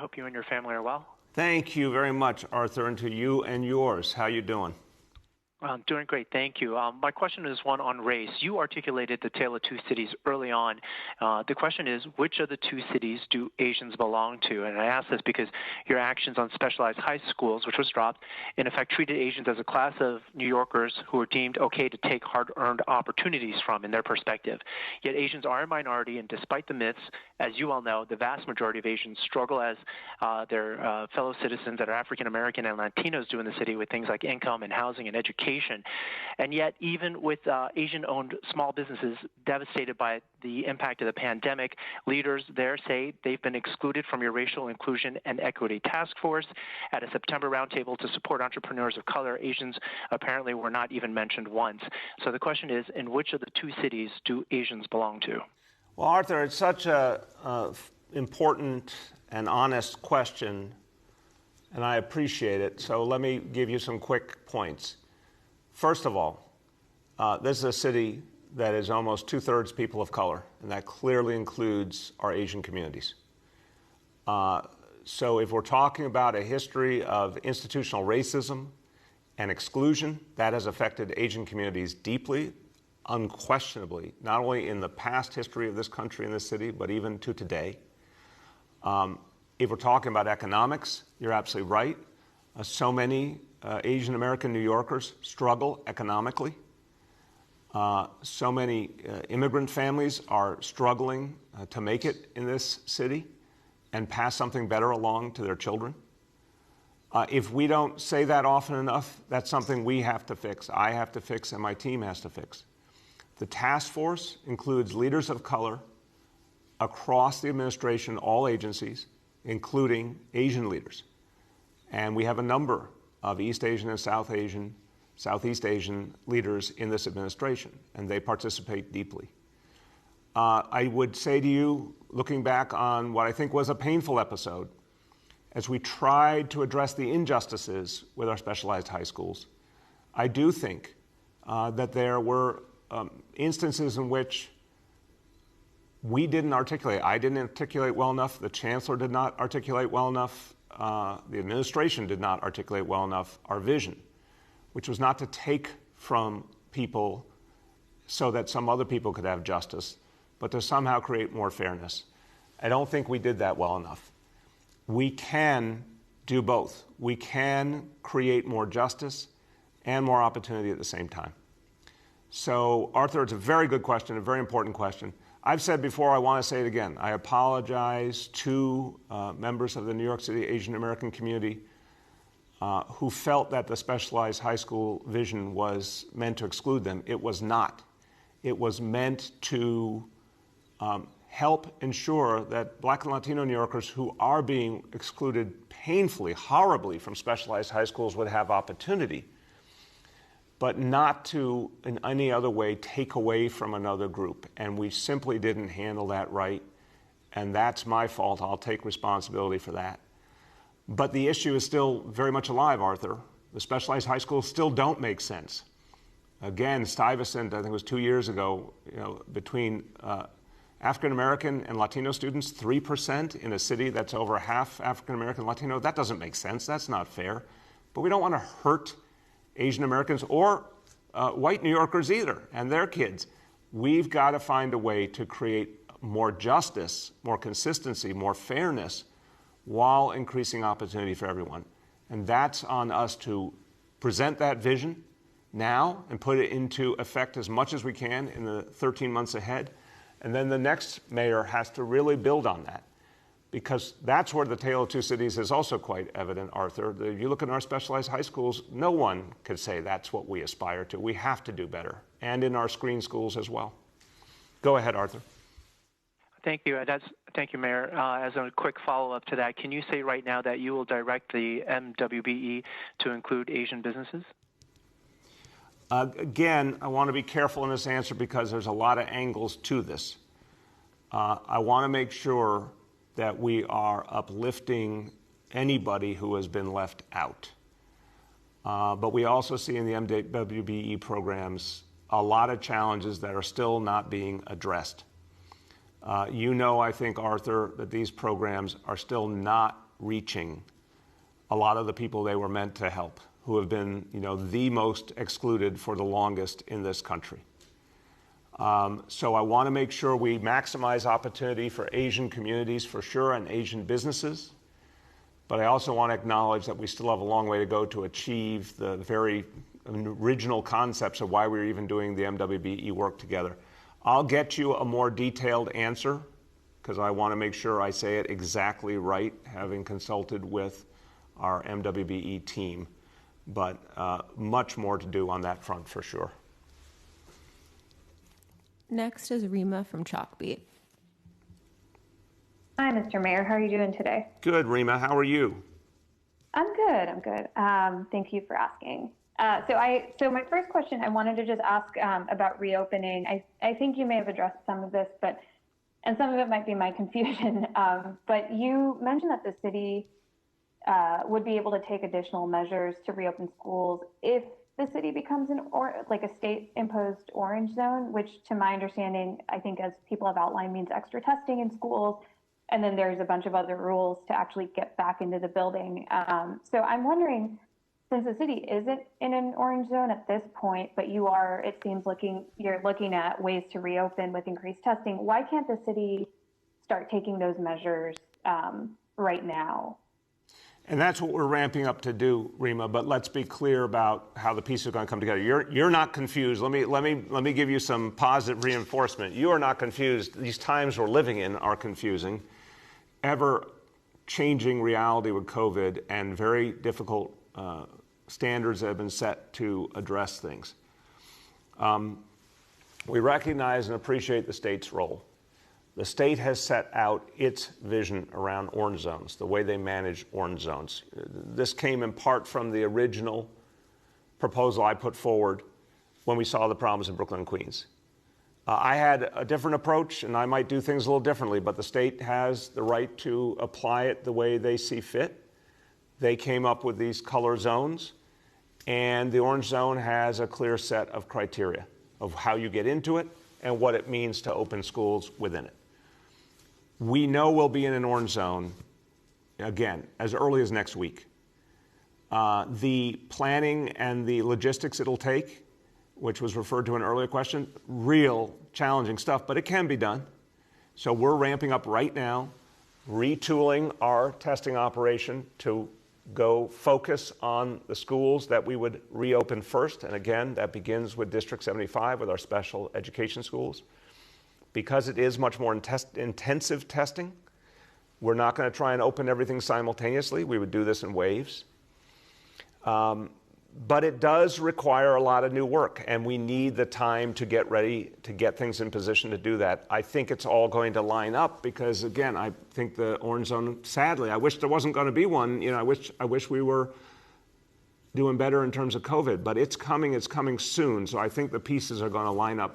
I hope you and your family are well. Thank you very much, Arthur, and to you and yours. How you doing? I'm doing great, thank you. My question is one on race. You articulated the tale of two cities early on. The question is, which of the two cities do Asians belong to? And I ask this because your actions on specialized high schools, which was dropped, in effect treated Asians as a class of New Yorkers who were deemed okay to take hard-earned opportunities from in their perspective. Yet Asians are a minority, and despite the myths, as you all know, the vast majority of Asians struggle as their fellow citizens that are African American and Latinos do in the city with things like income and housing and education. And yet, even with Asian-owned small businesses devastated by the impact of the pandemic, leaders there say they've been excluded from your Racial Inclusion and Equity Task Force. At a September roundtable to support entrepreneurs of color, Asians apparently were not even mentioned once. So the question is, in which of the two cities do Asians belong to? Well, Arthur, it's such a important and honest question, and I appreciate it. So let me give you some quick points. First of all, this is a city that is almost two-thirds people of color, and that clearly includes our Asian communities. So if we're talking about a history of institutional racism and exclusion, that has affected Asian communities deeply, unquestionably, not only in the past history of this country and this city, but even to today. If we're talking about economics, you're absolutely right. So many Asian American New Yorkers struggle economically. So many immigrant families are struggling to make it in this city and pass something better along to their children. If we don't say that often enough, that's something we have to fix. I have to fix, and my team has to fix. The task force includes leaders of color across the administration, all agencies, including Asian leaders. And we have a number of East Asian and Southeast Asian leaders in this administration, and they participate deeply. I would say to you, looking back on what I think was a painful episode, as we tried to address the injustices with our specialized high schools, I do think that there were instances in which we didn't articulate. I didn't articulate well enough. The chancellor did not articulate well enough. The administration did not articulate well enough our vision, which was not to take from people so that some other people could have justice, but to somehow create more fairness. I don't think we did that well enough. We can do both. We can create more justice and more opportunity at the same time. So, Arthur, it's a very good question, a very important question. I've said before, I want to say it again. I apologize to members of the New York City Asian American community who felt that the specialized high school vision was meant to exclude them. It was not. It was meant to help ensure that Black and Latino New Yorkers who are being excluded painfully, horribly from specialized high schools would have opportunity, but not to, in any other way, take away from another group. And we simply didn't handle that right, and that's my fault. I'll take responsibility for that. But the issue is still very much alive, Arthur. The specialized high schools still don't make sense. Again, Stuyvesant, I think it was 2 years ago, between African American and Latino students, 3% in a city that's over half African American Latino. That doesn't make sense. That's not fair. But we don't want to hurt Asian Americans or white New Yorkers either, and their kids. We've got to find a way to create more justice, more consistency, more fairness, while increasing opportunity for everyone. And that's on us to present that vision now and put it into effect as much as we can in the 13 months ahead. And then the next mayor has to really build on that, because that's where the tale of two cities is also quite evident, Arthur. If you look at our specialized high schools, no one could say that's what we aspire to. We have to do better, and in our screen schools as well. Go ahead, Arthur. Thank you. Thank you, Mayor. As a quick follow-up to that, can you say right now that you will direct the MWBE to include Asian businesses? Again, I want to be careful in this answer because there's a lot of angles to this. I want to make sure that we are uplifting anybody who has been left out. But we also see in the MWBE programs a lot of challenges that are still not being addressed. I think, Arthur, that these programs are still not reaching a lot of the people they were meant to help, who have been, the most excluded for the longest in this country. So I want to make sure we maximize opportunity for Asian communities for sure and Asian businesses. But I also want to acknowledge that we still have a long way to go to achieve the very original concepts of why we're even doing the MWBE work together. I'll get you a more detailed answer because I want to make sure I say it exactly right, having consulted with our MWBE team. But much more to do on that front for sure. Next is Rima from Chalkbeat. Hi, Mr. Mayor. How are you doing today? Good, Rima. How are you? I'm good. Thank you for asking. So my first question, I wanted to just ask about reopening. I think you may have addressed some of this, and some of it might be my confusion. But you mentioned that the city would be able to take additional measures to reopen schools if the city becomes a state-imposed orange zone, which, to my understanding, I think, as people have outlined, means extra testing in schools. And then there's a bunch of other rules to actually get back into the building. So I'm wondering, since the city isn't in an orange zone at this point, but you are, it seems, you're looking at ways to reopen with increased testing, why can't the city start taking those measures right now? And that's what we're ramping up to do, Rima. But let's be clear about how the pieces are going to come together. You're not confused. Let me give you some positive reinforcement. You are not confused. These times we're living in are confusing. Ever-changing reality with COVID and very difficult standards that have been set to address things. We recognize and appreciate the state's role. The state has set out its vision around orange zones, the way they manage orange zones. This came in part from the original proposal I put forward when we saw the problems in Brooklyn and Queens. I had a different approach, and I might do things a little differently, but the state has the right to apply it the way they see fit. They came up with these color zones, and the orange zone has a clear set of criteria of how you get into it and what it means to open schools within it. We know we'll be in an orange zone, again, as early as next week. The planning and the logistics it'll take, which was referred to in an earlier question, real challenging stuff, but it can be done. So we're ramping up right now, retooling our testing operation to go focus on the schools that we would reopen first. And again, that begins with District 75 with our special education schools. Because it is much more intensive testing, we're not going to try and open everything simultaneously. We would do this in waves. But it does require a lot of new work, and we need the time to get ready to get things in position to do that. I think it's all going to line up because, again, I think the orange zone, sadly, I wish there wasn't going to be one. I wish we were doing better in terms of COVID, but it's coming soon. So I think the pieces are going to line up